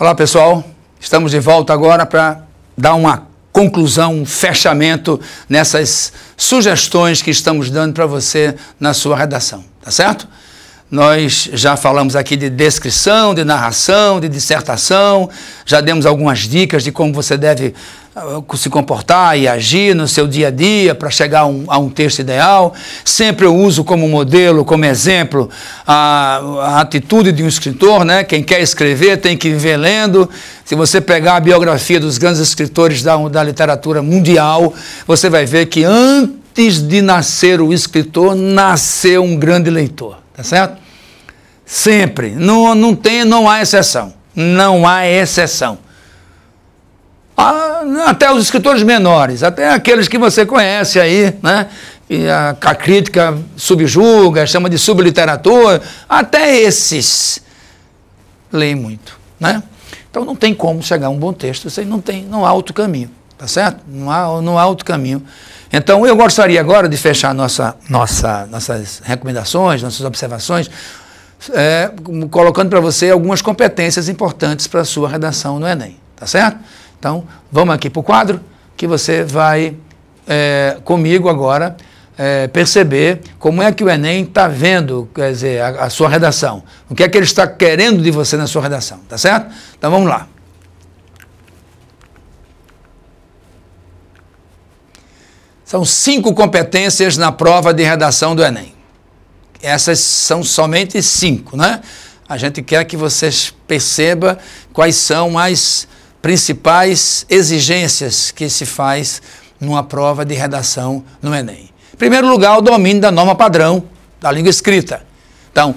Olá, pessoal. Estamos de volta agora para dar uma conclusão, um fechamento nessas sugestões que estamos dando para você na sua redação, tá certo? Nós já falamos aqui de descrição, de narração, de dissertação, já demos algumas dicas de como você deve se comportar e agir no seu dia a dia para chegar a um texto ideal. Sempre eu uso como modelo, como exemplo, a atitude de um escritor, né? Quem quer escrever tem que viver lendo. Se você pegar a biografia dos grandes escritores da literatura mundial, você vai ver que antes de nascer o escritor, nasceu um grande leitor, tá certo? Sempre, não há exceção, não há exceção. Até os escritores menores, até aqueles que você conhece aí, né? E a crítica subjuga, chama de subliteratura, até esses leem muito, né? Então não tem como chegar a um bom texto, não há outro caminho, tá certo? Não há outro caminho. Então eu gostaria agora de fechar nossas recomendações, nossas observações, colocando para você algumas competências importantes para a sua redação no Enem, tá certo? Então, vamos aqui para o quadro, que você vai, comigo agora, perceber como é que o Enem está vendo, quer dizer, a sua redação. O que é que ele está querendo de você na sua redação, tá certo? Então, vamos lá. São 5 competências na prova de redação do Enem. Essas são somente 5, né? A gente quer que vocês percebam quais são as principais exigências que se faz numa prova de redação no Enem. Em primeiro lugar, o domínio da norma padrão da língua escrita. Então,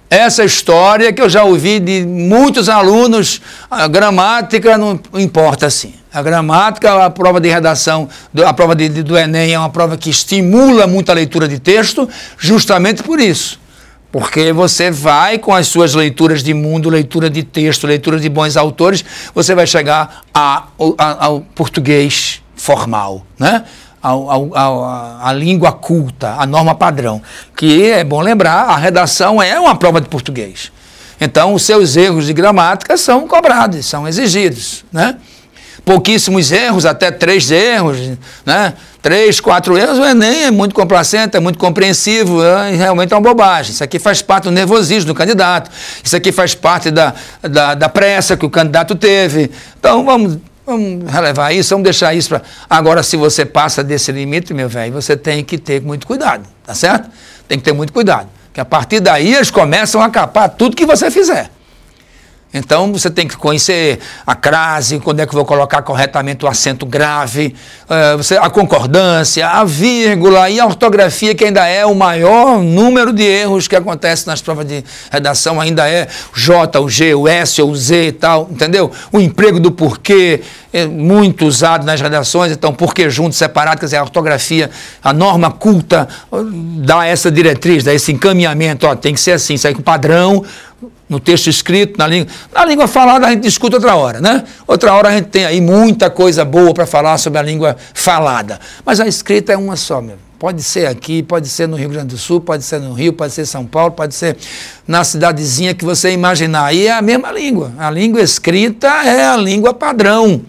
essa história que eu já ouvi de muitos alunos, a gramática não importa assim. A gramática, a prova de redação, a prova do Enem é uma prova que estimula muito a leitura de texto, justamente por isso. Porque você vai, com as suas leituras de mundo, leitura de texto, leitura de bons autores, você vai chegar ao português formal, né? A língua culta, a norma padrão. Que é bom lembrar, a redação é uma prova de português. Então, os seus erros de gramática são cobrados, são exigidos, né? Pouquíssimos erros, até 3 erros, né? 3, 4 erros, o Enem é muito complacente, é muito compreensivo, realmente é uma bobagem. Isso aqui faz parte do nervosismo do candidato, isso aqui faz parte da pressa que o candidato teve. Então, vamos relevar isso, vamos deixar isso para... Agora, se você passa desse limite, meu velho, você tem que ter muito cuidado, tá certo? Tem que ter muito cuidado, porque a partir daí eles começam a capar tudo que você fizer. Então, você tem que conhecer a crase, quando é que eu vou colocar corretamente o acento grave, a concordância, a vírgula e a ortografia, que ainda é o maior número de erros que acontece nas provas de redação, ainda é o J, o G, o S ou o Z e tal, entendeu? O emprego do porquê é muito usado nas redações, então porquê junto, separado, quer dizer, a ortografia, a norma culta dá essa diretriz, dá esse encaminhamento, ó, tem que ser assim, isso aí com padrão, no texto escrito, na língua falada a gente discute outra hora, né? Outra hora a gente tem aí muita coisa boa para falar sobre a língua falada, mas a escrita é uma só, meu. Pode ser aqui, pode ser no Rio Grande do Sul, pode ser no Rio, pode ser em São Paulo, pode ser na cidadezinha que você imaginar, aí é a mesma língua. A língua escrita é a língua padrão,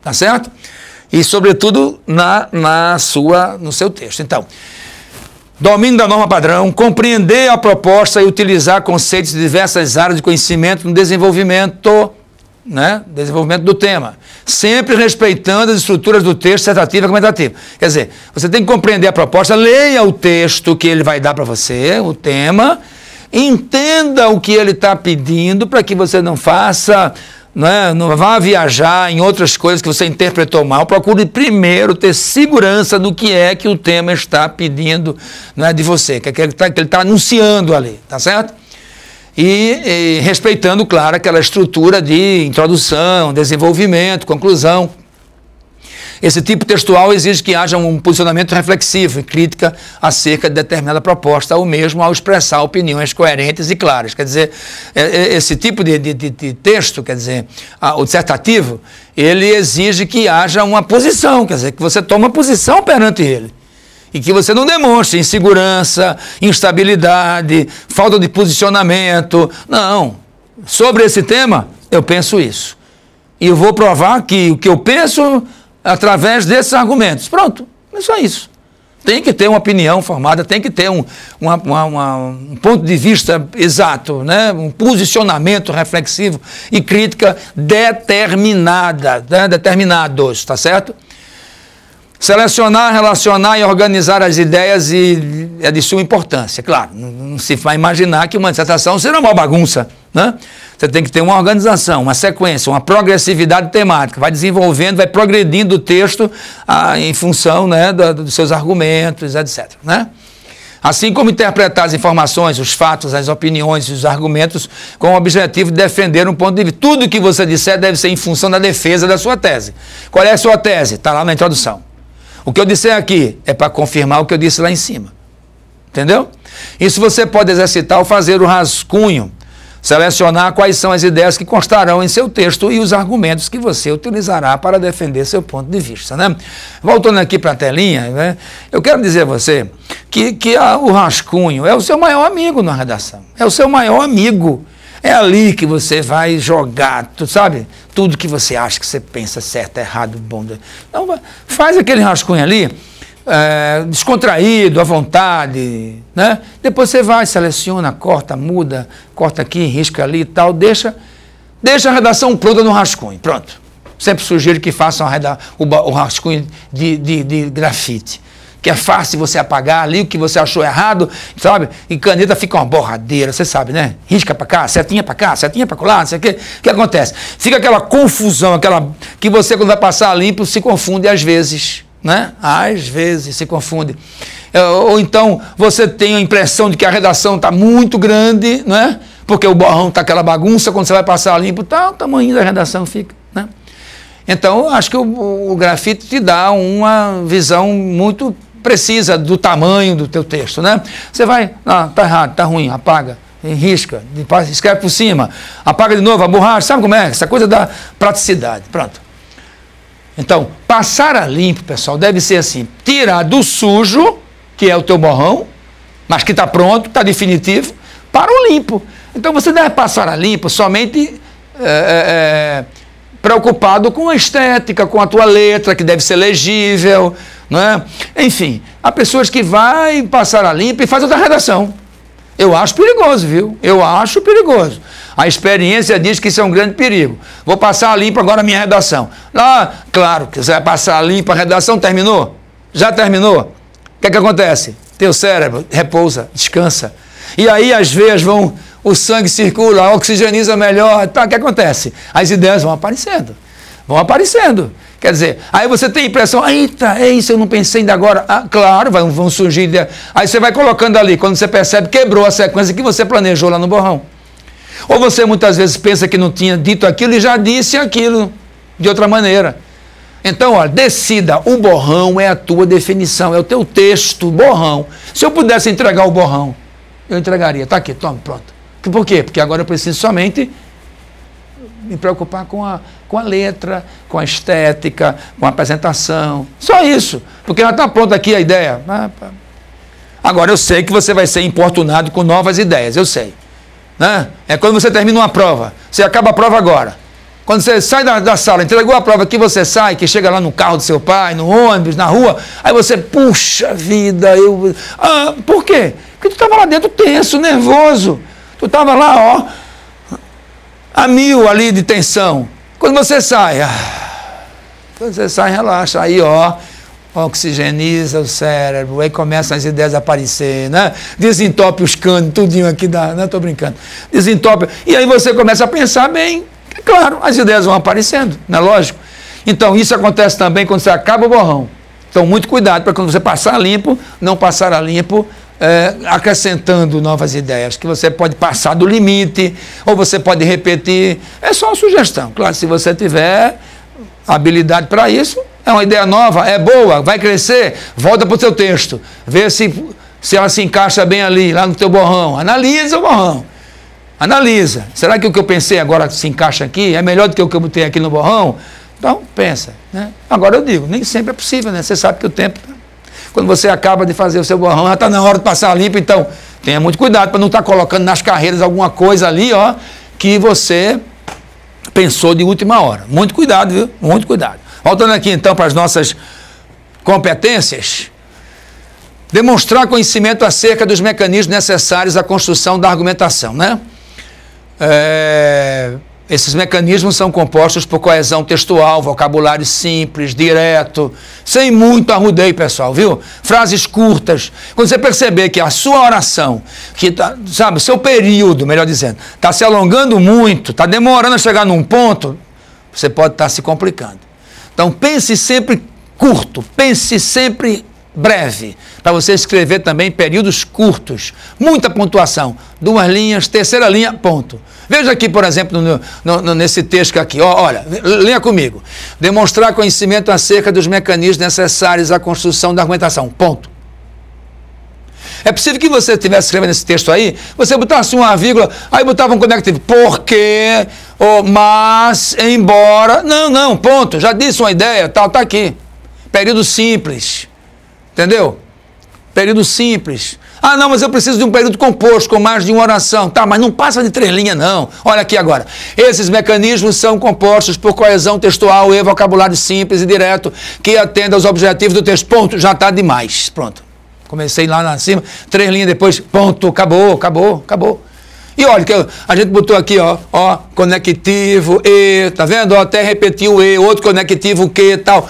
tá certo? E sobretudo no seu texto. Então, domínio da norma padrão, compreender a proposta e utilizar conceitos de diversas áreas de conhecimento no desenvolvimento, né? Desenvolvimento do tema. Sempre respeitando as estruturas do texto dissertativo e argumentativo. Quer dizer, você tem que compreender a proposta, leia o texto que ele vai dar para você, o tema, entenda o que ele está pedindo para que você não faça... Não vá viajar em outras coisas que você interpretou mal. Procure primeiro ter segurança do que é que o tema está pedindo, né, de você, que ele está anunciando ali, tá certo? E respeitando, claro, aquela estrutura de introdução, desenvolvimento, conclusão. Esse tipo textual exige que haja um posicionamento reflexivo e crítica acerca de determinada proposta, ou mesmo ao expressar opiniões coerentes e claras. Quer dizer, esse tipo de texto, quer dizer, o dissertativo, ele exige que haja uma posição, quer dizer, que você tome uma posição perante ele. E que você não demonstre insegurança, instabilidade, falta de posicionamento. Não. Sobre esse tema, eu penso isso. E eu vou provar que o que eu penso através desses argumentos. Pronto, é só isso. Tem que ter uma opinião formada, tem que ter um ponto de vista exato, né? Um posicionamento reflexivo e crítica determinada, né? Determinados, tá certo? Selecionar, relacionar e organizar as ideias é de sua importância. Claro, não se vai imaginar que uma dissertação será uma bagunça, né? Você tem que ter uma organização, uma sequência, uma progressividade temática. Vai desenvolvendo, vai progredindo o texto em função, né, dos seus argumentos, etc. Né? Assim como interpretar as informações, os fatos, as opiniões e os argumentos com o objetivo de defender um ponto de vista. Tudo que você disser deve ser em função da defesa da sua tese. Qual é a sua tese? Está lá na introdução. O que eu disser aqui é para confirmar o que eu disse lá em cima. Entendeu? Isso você pode exercitar ao fazer o rascunho, selecionar quais são as ideias que constarão em seu texto e os argumentos que você utilizará para defender seu ponto de vista, né? Voltando aqui para a telinha, né, eu quero dizer a você que o rascunho é o seu maior amigo na redação. É o seu maior amigo. É ali que você vai jogar, tu sabe? Tudo que você acha que você pensa certo, errado, bom. Então, faz aquele rascunho ali, descontraído, à vontade, né? Depois você vai, seleciona, corta, muda, corta aqui, risca ali e tal, deixa a redação pronta no rascunho, pronto. Sempre sugiro que façam o rascunho de grafite, que é fácil você apagar ali o que você achou errado, sabe? E caneta fica uma borradeira, você sabe, né? Risca para cá, setinha para cá, setinha para lá, não sei o que. O que acontece? Fica aquela confusão, que você quando vai passar limpo se confunde às vezes, né? Às vezes se confunde. Ou então você tem a impressão de que a redação está muito grande, né? Porque o borrão está aquela bagunça, quando você vai passar limpo, tá, o tamanho da redação fica, né? Então, acho que o grafite te dá uma visão muito precisa do tamanho do teu texto, né? Você vai, tá errado, tá ruim, apaga, risca, escreve por cima, apaga de novo a borracha, sabe como é? Essa coisa da praticidade, pronto. Então, passar a limpo, pessoal, deve ser assim, tirar do sujo, que é o teu borrão, mas que está pronto, está definitivo, para o limpo. Então, você deve passar a limpo somente preocupado com a estética, com a tua letra, que deve ser legível, não é? Enfim, há pessoas que vai passar a limpo e faz outra redação. Eu acho perigoso, viu? Eu acho perigoso. A experiência diz que isso é um grande perigo. Vou passar a limpo agora a minha redação. Claro que você vai passar a limpo a redação, terminou? Já terminou? O que é que acontece? Teu cérebro repousa, descansa. E aí as veias vão, o sangue circula, oxigeniza melhor, tá? O que acontece? As ideias vão aparecendo. Vão aparecendo. Quer dizer, aí você tem a impressão, eita, é isso, eu não pensei ainda agora. Claro, vão surgir ideias. Aí você vai colocando ali, quando você percebe, quebrou a sequência que você planejou lá no borrão. Ou você muitas vezes pensa que não tinha dito aquilo e já disse aquilo de outra maneira. Então, olha, decida, o borrão é a tua definição, é o teu texto, borrão. Se eu pudesse entregar o borrão, eu entregaria. Tá aqui, toma, pronto. Por quê? Porque agora eu preciso somente me preocupar com a letra, com a estética, com a apresentação. Só isso. Porque já está pronta aqui a ideia. Agora, eu sei que você vai ser importunado com novas ideias, eu sei. Né? É quando você termina uma prova. Você acaba a prova agora. Quando você sai da sala, entregou a prova, que você sai, que chega lá no carro do seu pai, no ônibus, na rua, aí você, puxa vida, por quê? Porque tu estava lá dentro tenso, nervoso. Tu estava lá, ó, a mil ali de tensão. Quando você sai, relaxa. Aí, ó, oxigeniza o cérebro, aí começam as ideias a aparecer, né? Desentope os canos, tudinho aqui, não estou brincando. Desentope, e aí você começa a pensar bem. Claro, as ideias vão aparecendo, não é lógico? Então, isso acontece também quando você acaba o borrão. Então, muito cuidado para quando você passar a limpo, não passar a limpo, acrescentando novas ideias, que você pode passar do limite, ou você pode repetir. É só uma sugestão. Claro, se você tiver habilidade para isso, é uma ideia nova, é boa, vai crescer, volta para o teu texto, vê se ela se encaixa bem ali, lá no teu borrão. Analisa o borrão. Analisa. Será que o que eu pensei agora se encaixa aqui? É melhor do que o que eu botei aqui no borrão? Então, pensa. Né? Agora eu digo, nem sempre é possível, né? Você sabe que o tempo, quando você acaba de fazer o seu borrão, já está na hora de passar limpo, então tenha muito cuidado para não estar colocando nas carreiras alguma coisa ali, ó, que você pensou de última hora. Muito cuidado, viu? Muito cuidado. Voltando aqui então para as nossas competências. Demonstrar conhecimento acerca dos mecanismos necessários à construção da argumentação, né? Esses mecanismos são compostos por coesão textual, vocabulário simples, direto, sem muito arrudeio, pessoal, viu? Frases curtas. Quando você perceber que a sua oração, que tá, sabe, o seu período, melhor dizendo, está se alongando muito, está demorando a chegar num ponto, você pode estar se complicando. Então pense sempre curto, pense sempre breve, para você escrever também períodos curtos, muita pontuação, 2 linhas, 3ª linha, ponto. Veja aqui, por exemplo, nesse texto aqui, olha, leia comigo. Demonstrar conhecimento acerca dos mecanismos necessários à construção da argumentação, ponto. É possível que você estivesse escrevendo esse texto aí, você botasse uma vírgula, aí botava um conectivo, porque, mas, embora, não, ponto, já disse uma ideia, tal, tá aqui. Período simples. Entendeu? Período simples. Ah, não, mas eu preciso de um período composto, com mais de uma oração. Tá, mas não passa de 3 linhas, não. Olha aqui agora. Esses mecanismos são compostos por coesão textual e vocabulário simples e direto, que atenda aos objetivos do texto. Ponto, já está demais. Pronto. Comecei lá cima, 3 linhas depois, ponto, acabou. E olha, que a gente botou aqui, ó, conectivo, e, tá vendo? Ó, até repetiu o e, outro conectivo, que, tal.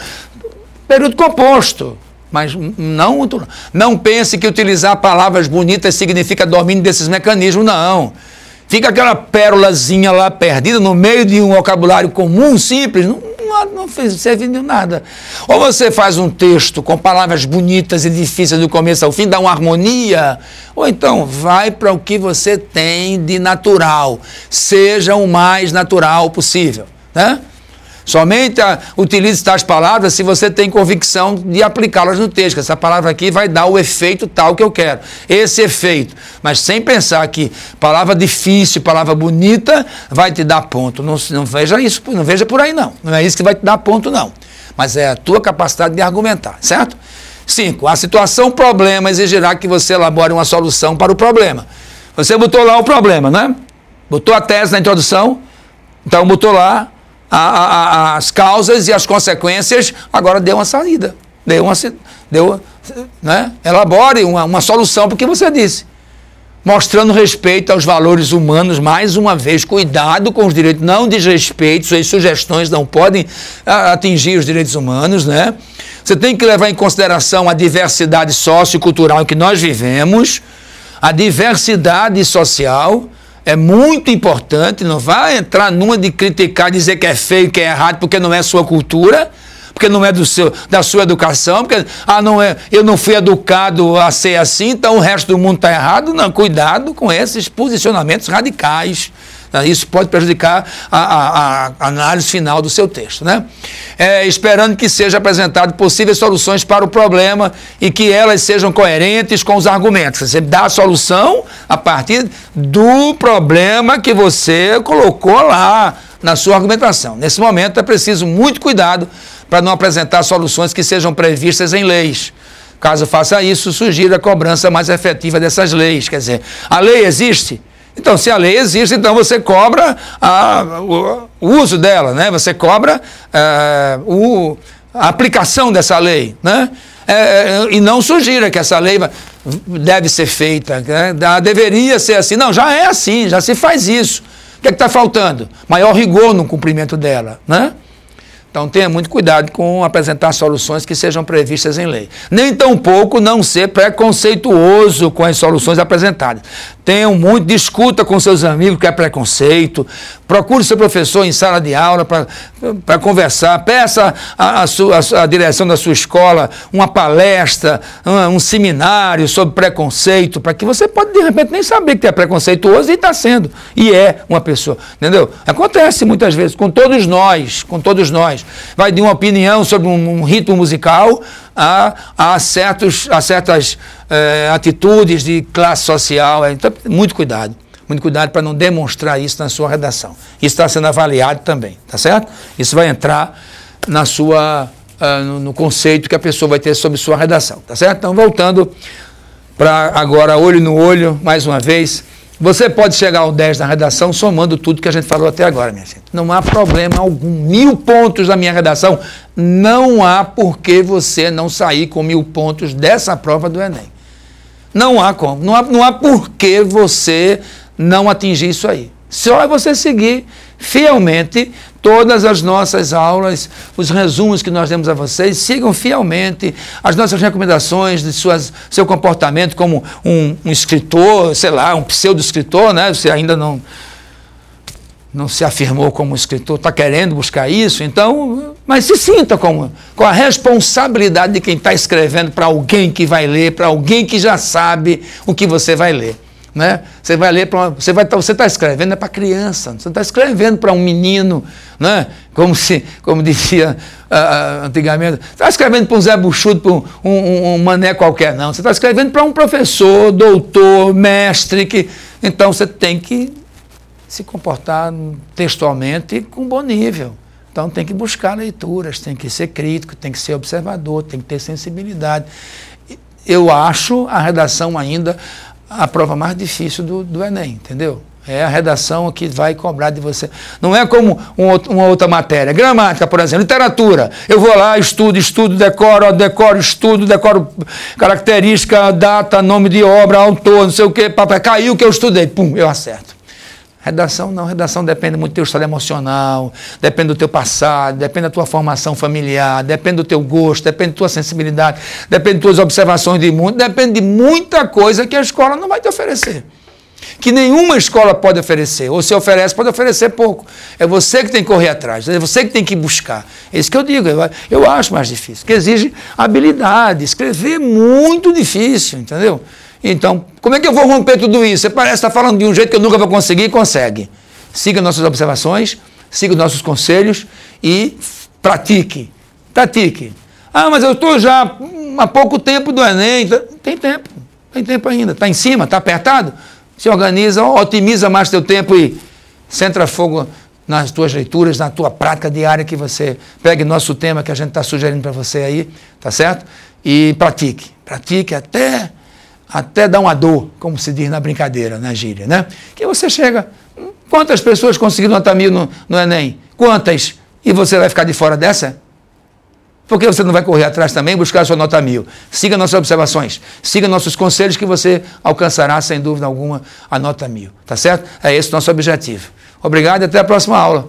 Período composto. Mas não pense que utilizar palavras bonitas significa domínio desses mecanismos, não. Fica aquela pérolazinha lá perdida no meio de um vocabulário comum, simples, não serve de nada. Ou você faz um texto com palavras bonitas e difíceis do começo ao fim, dá uma harmonia, ou então vai para o que você tem de natural, seja o mais natural possível, né? Somente utilize tais palavras se você tem convicção de aplicá-las no texto. Essa palavra aqui vai dar o efeito tal que eu quero. Esse efeito. Mas sem pensar que palavra difícil, palavra bonita, vai te dar ponto. Não veja isso, não veja por aí não. Não é isso que vai te dar ponto não. Mas é a tua capacidade de argumentar, certo? 5. A situação problema exigirá que você elabore uma solução para o problema. Você botou lá o problema, né? Botou a tese na introdução, então botou lá as causas e as consequências, agora deu uma saída, né? Elabore uma solução para o que você disse, mostrando respeito aos valores humanos, mais uma vez, cuidado com os direitos, não desrespeito, suas sugestões não podem atingir os direitos humanos, né? Você tem que levar em consideração a diversidade sociocultural que nós vivemos, a diversidade social. É muito importante, não vai entrar numa de criticar, dizer que é feio, que é errado, porque não é sua cultura, porque não é da sua educação, porque eu não fui educado a ser assim, então o resto do mundo está errado. Não, cuidado com esses posicionamentos radicais. Isso pode prejudicar a análise final do seu texto, né? Esperando que seja apresentado possíveis soluções para o problema e que elas sejam coerentes com os argumentos. Você dá a solução a partir do problema que você colocou lá na sua argumentação. Nesse momento é preciso muito cuidado para não apresentar soluções que sejam previstas em leis. Caso faça isso, sugira a cobrança mais efetiva dessas leis. Quer dizer, a lei existe? Então, se a lei existe, então você cobra o uso dela, né? Você cobra a aplicação dessa lei, né? E não sugira que essa lei deve ser feita, né? Deveria ser assim. Não, já é assim, já se faz isso. O que é que está faltando? Maior rigor no cumprimento dela, né? Então tenha muito cuidado com apresentar soluções que sejam previstas em lei. Nem tampouco não ser preconceituoso com as soluções apresentadas. Tenham muito, discuta com seus amigos que é preconceito, procure seu professor em sala de aula para conversar, peça à direção da sua escola uma palestra, um seminário sobre preconceito, para que você pode, de repente, nem saber que é preconceituoso e está sendo, e é uma pessoa, entendeu? Acontece muitas vezes, com todos nós, vai de uma opinião sobre um ritmo musical a certas atitudes de classe social. Então, muito cuidado para não demonstrar isso na sua redação. Isso está sendo avaliado também, tá certo? Isso vai entrar na no conceito que a pessoa vai ter sobre sua redação, tá certo? Então, voltando para agora, olho no olho, mais uma vez, Você pode chegar ao 10 na redação somando tudo que a gente falou até agora, minha gente. Não há problema algum. 1000 pontos na minha redação. Não há por que você não sair com 1000 pontos dessa prova do Enem. Não há como. Não há por que você não atingir isso aí. Só é você seguir fielmente todas as nossas aulas, os resumos que nós demos a vocês, sigam fielmente as nossas recomendações de seu comportamento como um escritor, sei lá, um pseudo-escritor, né? Você ainda não se afirmou como escritor, está querendo buscar isso, então, mas se sinta com a responsabilidade de quem está escrevendo para alguém que vai ler, para alguém que já sabe o que você vai ler. Né? Você vai ler você está escrevendo para criança, você está escrevendo para um menino, né? Como dizia antigamente, você está escrevendo para um Zé Buchudo, para um mané qualquer, não. Você está escrevendo para um professor, doutor, mestre, então você tem que se comportar textualmente com bom nível. Então tem que buscar leituras, tem que ser crítico, tem que ser observador, tem que ter sensibilidade. Eu acho a redação ainda a prova mais difícil do Enem, entendeu? É a redação que vai cobrar de você. Não é como uma outra matéria. Gramática, por exemplo, literatura. Eu vou lá, estudo, decoro característica, data, nome de obra, autor, não sei o quê, caiu o que eu estudei, pum, eu acerto. Redação não, redação depende muito do teu estado emocional, depende do teu passado, depende da tua formação familiar, depende do teu gosto, depende da tua sensibilidade, depende das tuas observações de mundo, depende de muita coisa que a escola não vai te oferecer. Que nenhuma escola pode oferecer, ou se oferece, pode oferecer pouco. É você que tem que correr atrás, é você que tem que buscar. É isso que eu digo, eu acho mais difícil, que exige habilidade, escrever é muito difícil, entendeu? Então, como é que eu vou romper tudo isso? Você parece estar falando de um jeito que eu nunca vou conseguir, consegue. Siga nossas observações, siga nossos conselhos e pratique. Pratique. Ah, mas eu estou já há pouco tempo do Enem. Tem tempo ainda. Está em cima, está apertado? Se organiza, otimiza mais teu tempo e centra fogo nas tuas leituras, na tua prática diária, que você pegue nosso tema que a gente está sugerindo para você aí, tá certo? E pratique. Pratique até dar uma dor, como se diz na brincadeira, na gíria, né? Que você chega... Quantas pessoas conseguiram nota 1000 no Enem? Quantas? E você vai ficar de fora dessa? Por que você não vai correr atrás também e buscar a sua nota 1000? Siga nossas observações, siga nossos conselhos que você alcançará, sem dúvida alguma, a nota 1000, tá certo? É esse o nosso objetivo. Obrigado e até a próxima aula.